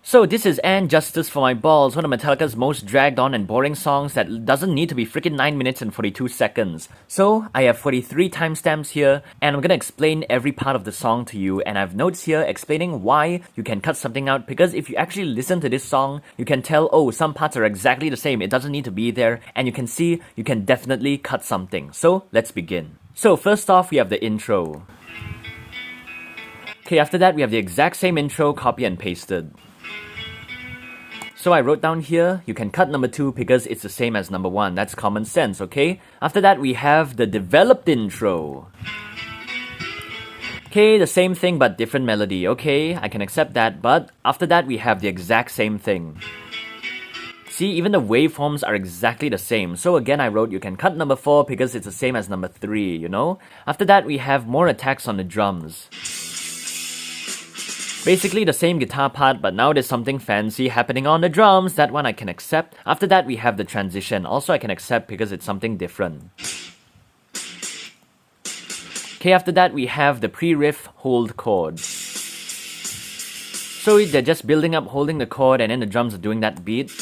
So this is And Justice for My Balls, one of Metallica's most dragged on and boring songs that doesn't need to be freaking 9 minutes and 42 seconds. So I have 43 timestamps here, and I'm gonna explain every part of the song to you, and I have notes here explaining why you can cut something out, because if you actually listen to this song, you can tell, oh, some parts are exactly the same, it doesn't need to be there, and you can see you can definitely cut something. So let's begin. So first off, we have the intro. Okay, after that we have the exact same intro, copy and pasted. So I wrote down here, you can cut number 2 because it's the same as number 1. That's common sense, okay? After that, we have the developed intro. Okay, the same thing but different melody. Okay, I can accept that, but after that, we have the exact same thing. See, even the waveforms are exactly the same. So again, I wrote you can cut number 4 because it's the same as number 3, you know? After that, we have more attacks on the drums. Basically the same guitar part, but now there's something fancy happening on the drums. That one I can accept. After that, we have the transition. Also I can accept because it's something different. Okay, after that, we have the pre-riff hold chord. So they're just building up, holding the chord, and then the drums are doing that beat.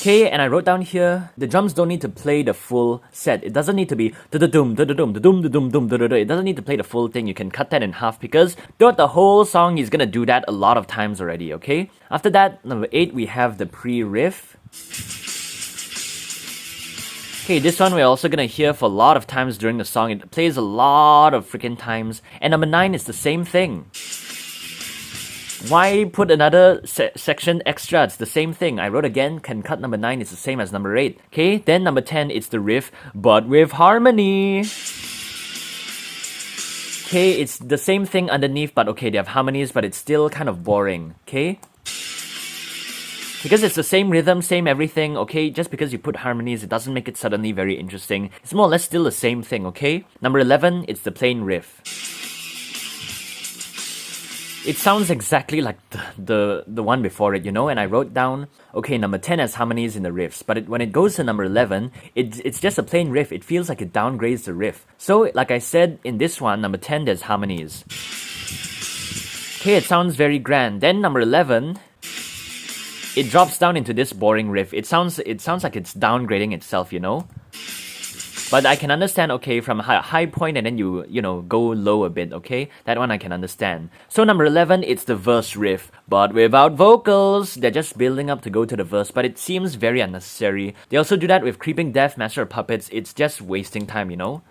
Okay, and I wrote down here, the drums don't need to play the full set. It doesn't need to be da-da-dum, da-da-dum, da-dum, da-dum, dum, da-da-da. It doesn't need to play the full thing. You can cut that in half because throughout the whole song, he's gonna do that a lot of times already, okay? After that, number 8, we have the pre-riff. Okay, this one we're also gonna hear for a lot of times during the song. It plays a lot of freaking times. And number 9 is the same thing. Why put another section extra? It's the same thing. I wrote again, can cut number 9, it's the same as number 8. Okay, then number 10, it's the riff, but with harmony. Okay, it's the same thing underneath, but okay, they have harmonies, but it's still kind of boring. Okay? Because it's the same rhythm, same everything, okay? Just because you put harmonies, it doesn't make it suddenly very interesting. It's more or less still the same thing, okay? Number 11, it's the plain riff. It sounds exactly like the one before it, you know? And I wrote down, okay, number 10 has harmonies in the riffs, but when it goes to number 11, it's just a plain riff. It feels like it downgrades the riff. So, like I said, in this one, number 10, there's harmonies. Okay, it sounds very grand. Then number 11, it drops down into this boring riff. It sounds like it's downgrading itself, you know? But I can understand, okay, from a high point and then you know, go low a bit, okay? That one I can understand. So number 11, it's the verse riff, but without vocals. They're just building up to go to the verse, but it seems very unnecessary. They also do that with Creeping Death, Master of Puppets. It's just wasting time, you know?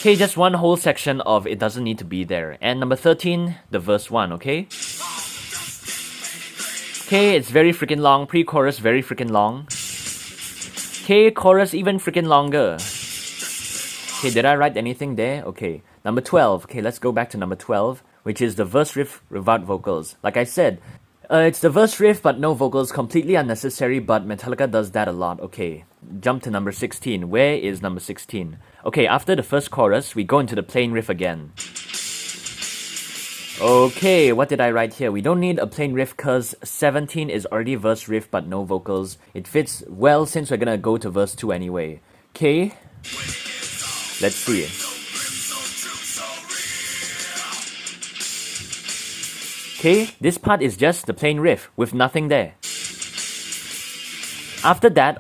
Okay, just one whole section of it doesn't need to be there. And number 13, the verse 1, okay? Okay, it's very freaking long. Pre-chorus, very freaking long. Okay, chorus even freaking longer. Okay, did I write anything there? Okay, number 12. Okay, let's go back to number 12, which is the verse riff without vocals. Like I said, it's the verse riff but no vocals, completely unnecessary, but Metallica does that a lot. Okay, jump to number 16. Where is number 16? Okay, after the first chorus, we go into the plain riff again. Okay, what did I write here? We don't need a plain riff because 17 is already verse riff but no vocals. It fits well since we're gonna go to verse 2 anyway. Okay, let's see. Okay, this part is just the plain riff with nothing there. After that,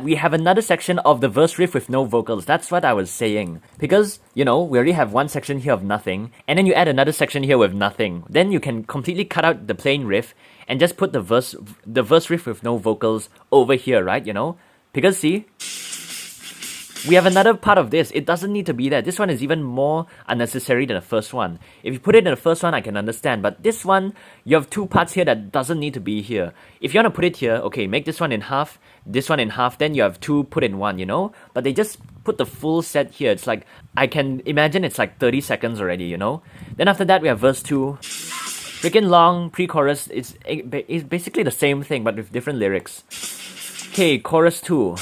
we have another section of the verse riff with no vocals. That's what I was saying. Because, you know, we already have one section here of nothing, and then you add another section here with nothing. Then you can completely cut out the plain riff and just put the verse riff with no vocals over here, right, you know? Because see, we have another part of this. It doesn't need to be there. This one is even more unnecessary than the first one. If you put it in the first one, I can understand. But this one, you have two parts here that doesn't need to be here. If you want to put it here, okay, make this one in half, this one in half, then you have two put in one, you know? But they just put the full set here. It's like, I can imagine it's like 30 seconds already, you know? Then after that, we have verse 2. Freaking long, pre-chorus. It's basically the same thing, but with different lyrics. Okay, chorus 2.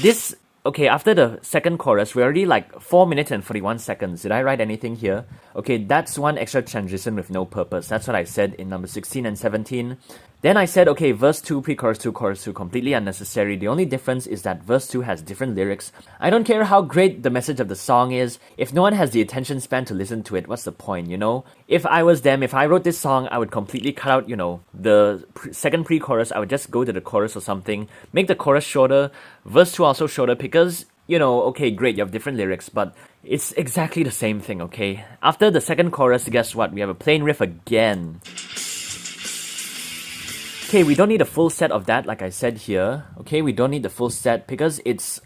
This... Okay, after the second chorus, we're already like 4 minutes and 41 seconds. Did I write anything here? Okay, that's one extra transition with no purpose. That's what I said in number 16 and 17. Then I said, okay, verse 2, pre-chorus 2, chorus 2, completely unnecessary. The only difference is that verse 2 has different lyrics. I don't care how great the message of the song is. If no one has the attention span to listen to it, what's the point, you know? If I was them, if I wrote this song, I would completely cut out, you know, the second pre-chorus. I would just go to the chorus or something, make the chorus shorter, verse 2 also shorter, because, you know, okay, great, you have different lyrics, but it's exactly the same thing, okay? After the second chorus, guess what? We have a plain riff again. Okay, we don't need a full set of that, like I said here. Okay, we don't need the full set because it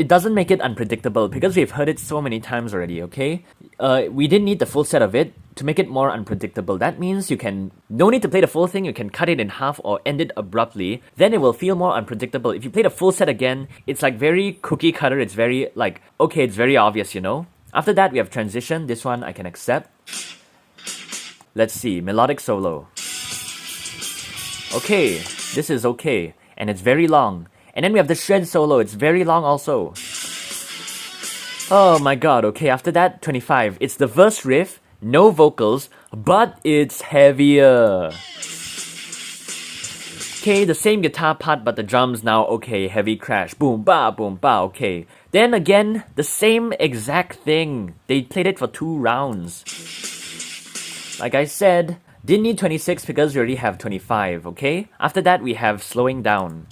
doesn't make it unpredictable because we've heard it so many times already, okay? We didn't need the full set of it to make it more unpredictable. That means no need to play the full thing, you can cut it in half or end it abruptly. Then it will feel more unpredictable. If you play the full set again, it's like very cookie cutter, it's very like, okay, it's very obvious, you know? After that, we have transition. This one I can accept. Let's see, melodic solo. Okay, this is okay, and it's very long. And then we have the shred solo, it's very long also. Oh my god, okay, after that, 25. It's the verse riff, no vocals, but it's heavier. Okay, the same guitar part, but the drums now, okay, heavy crash, boom, ba, okay. Then again, the same exact thing. They played it for 2 rounds. Like I said, didn't need 26 because we already have 25, okay? After that, we have slowing down.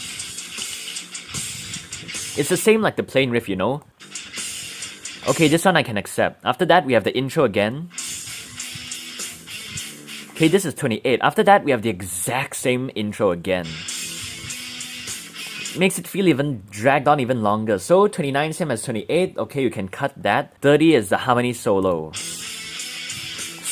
It's the same like the plain riff, you know? Okay, this one I can accept. After that, we have the intro again. Okay, this is 28. After that, we have the exact same intro again. Makes it feel even dragged on even longer. So 29 same as 28. Okay, you can cut that. 30 is the harmony solo.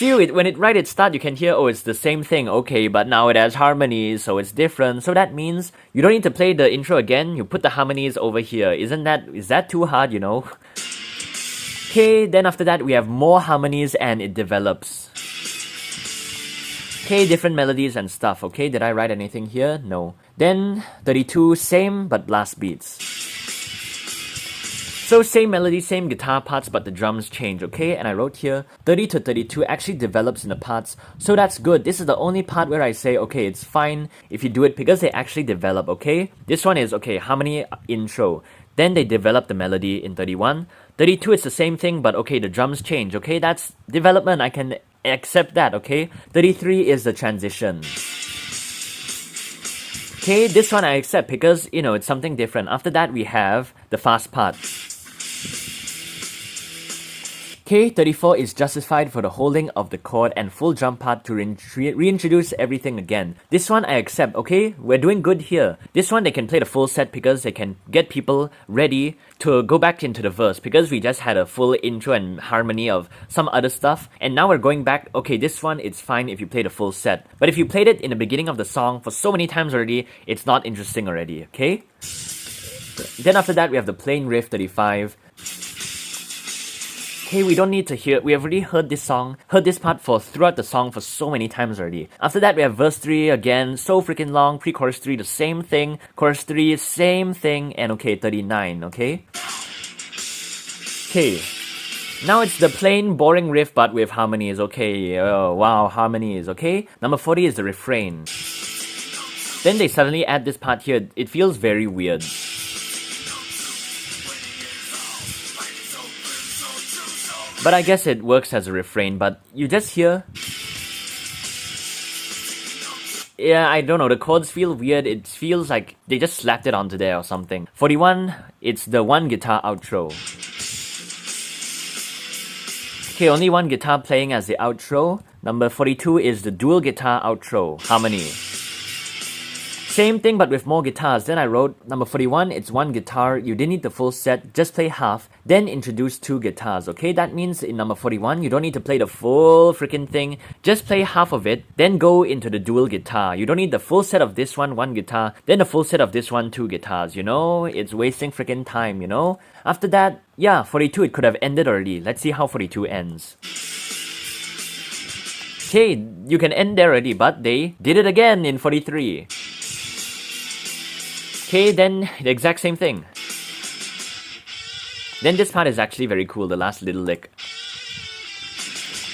See, when it right at start, you can hear, oh, it's the same thing, okay, but now it has harmonies, so it's different. So that means you don't need to play the intro again, you put the harmonies over here. Is that too hard, you know? Okay, then after that, we have more harmonies and it develops. Okay, different melodies and stuff, okay? Did I write anything here? No. Then, 32, same, but blast beats. So same melody, same guitar parts, but the drums change, okay? And I wrote here, 30 to 32 actually develops in the parts, so that's good. This is the only part where I say, okay, it's fine if you do it because they actually develop, okay? This one is, okay, harmony intro. Then they develop the melody in 31. 32, it's the same thing, but okay, the drums change, okay? That's development, I can accept that, okay? 33 is the transition. Okay, this one I accept because, you know, it's something different. After that, we have the fast part. Okay, 34 is justified for the holding of the chord and full drum part to reintroduce everything again. This one I accept, okay? We're doing good here. This one they can play the full set because they can get people ready to go back into the verse because we just had a full intro and harmony of some other stuff. And now we're going back, okay, this one it's fine if you play the full set. But if you played it in the beginning of the song for so many times already, it's not interesting already, okay? Then after that, we have the plain riff 35. Okay, we don't need to hear, we have already heard this part throughout the song for so many times already. After that, we have verse 3 again, so freaking long, pre-chorus 3, the same thing, chorus 3, same thing, and okay, 39, okay? Okay, now it's the plain boring riff but with harmonies, okay, oh wow, harmonies, okay? Number 40 is the refrain. Then they suddenly add this part here, it feels very weird. But I guess it works as a refrain, but you just hear... Yeah, I don't know, the chords feel weird, it feels like they just slapped it onto there or something. 41, it's the one guitar outro. Okay, only one guitar playing as the outro. Number 42 is the dual guitar outro, harmony. Same thing but with more guitars. Then I wrote number 41, it's one guitar, you didn't need the full set, just play half, then introduce 2 guitars, okay? That means in number 41, you don't need to play the full freaking thing, just play half of it, then go into the dual guitar. You don't need the full set of this one guitar, then the full set of this one, 2 guitars, you know? It's wasting freaking time, you know? After that, yeah, 42, it could have ended already. Let's see how 42 ends. Okay, you can end there already, but they did it again in 43. Okay, then the exact same thing. Then this part is actually very cool, the last little lick.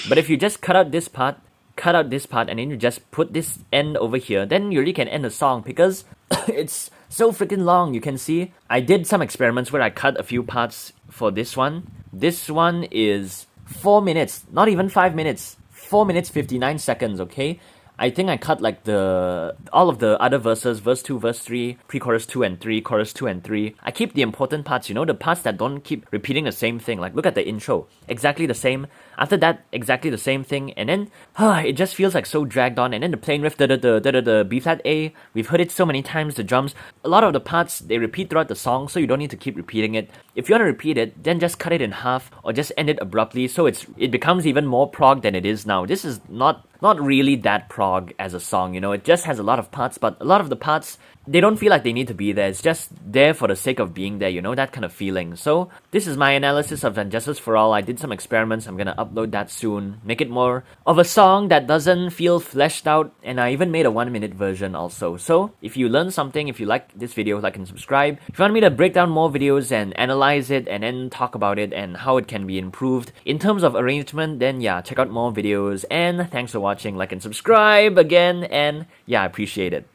But if you just cut out this part, cut out this part and then you just put this end over here, then you really can end the song because it's so freaking long. You can see I did some experiments where I cut a few parts for this one. This one is 4 minutes, not even 5 minutes, 4 minutes 59 seconds, okay? I think I cut like all of the other verses, verse 2, verse 3, pre-chorus 2 and 3, chorus 2 and 3. I keep the important parts, you know, the parts that don't keep repeating the same thing. Like look at the intro, exactly the same. After that, exactly the same thing. And then, it just feels like so dragged on. And then the playing riff, the B flat A, we've heard it so many times, the drums. A lot of the parts, they repeat throughout the song, so you don't need to keep repeating it. If you want to repeat it, then just cut it in half or just end it abruptly so it becomes even more prog than it is now. This is not really that prog as a song, you know. It just has a lot of parts, but a lot of the parts, they don't feel like they need to be there. It's just there for the sake of being there, you know, that kind of feeling. So this is my analysis of And Justice for All. I did some experiments. I'm gonna upload that soon. Make it more of a song that doesn't feel fleshed out. And I even made a 1-minute version also. So if you learned something, if you like this video, like and subscribe. If you want me to break down more videos and analyze it and then talk about it and how it can be improved in terms of arrangement, then yeah, check out more videos. And thanks for watching. Like and subscribe again. And yeah, I appreciate it.